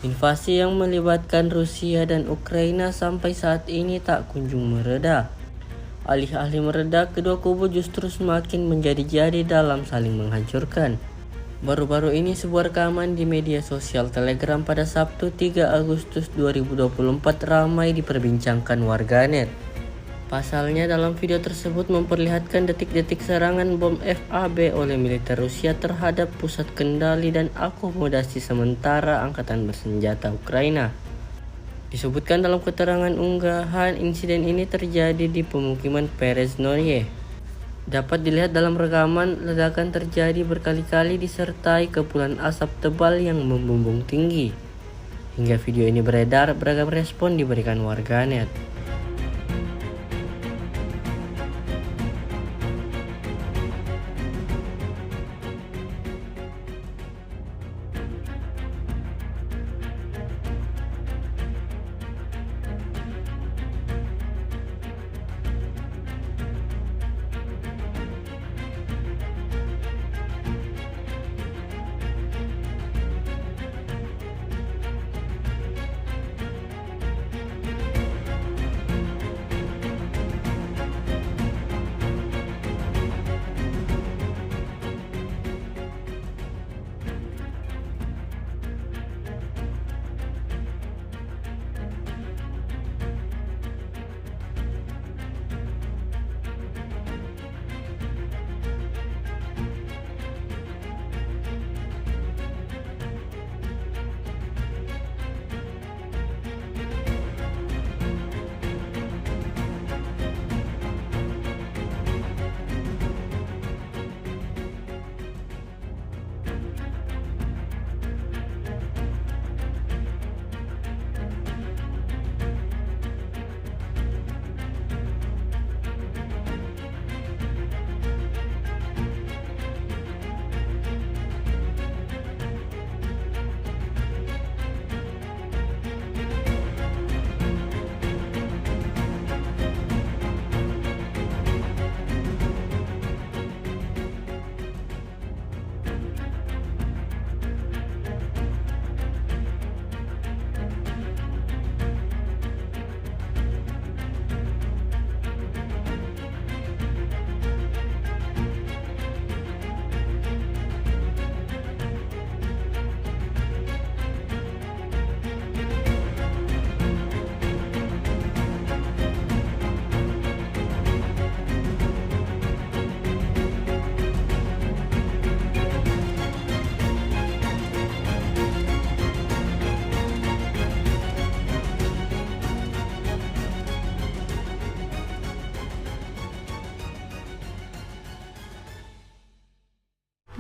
Invasi yang melibatkan Rusia dan Ukraina sampai saat ini tak kunjung mereda. Alih-alih mereda, kedua kubu justru semakin menjadi-jadi dalam saling menghancurkan. Baru-baru ini sebuah rekaman di media sosial Telegram pada Sabtu 3 Agustus 2024 ramai diperbincangkan warganet. Pasalnya dalam video tersebut memperlihatkan detik-detik serangan bom FAB oleh militer Rusia terhadap pusat kendali dan akomodasi sementara angkatan bersenjata Ukraina. Disebutkan dalam keterangan unggahan, insiden ini terjadi di pemukiman Perezhnoye. Dapat dilihat dalam rekaman, ledakan terjadi berkali-kali disertai kepulan asap tebal yang membumbung tinggi. Hingga video ini beredar, beragam respon diberikan warganet.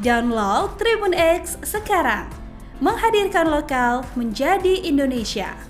Download Tribun X sekarang, menghadirkan lokal menjadi Indonesia.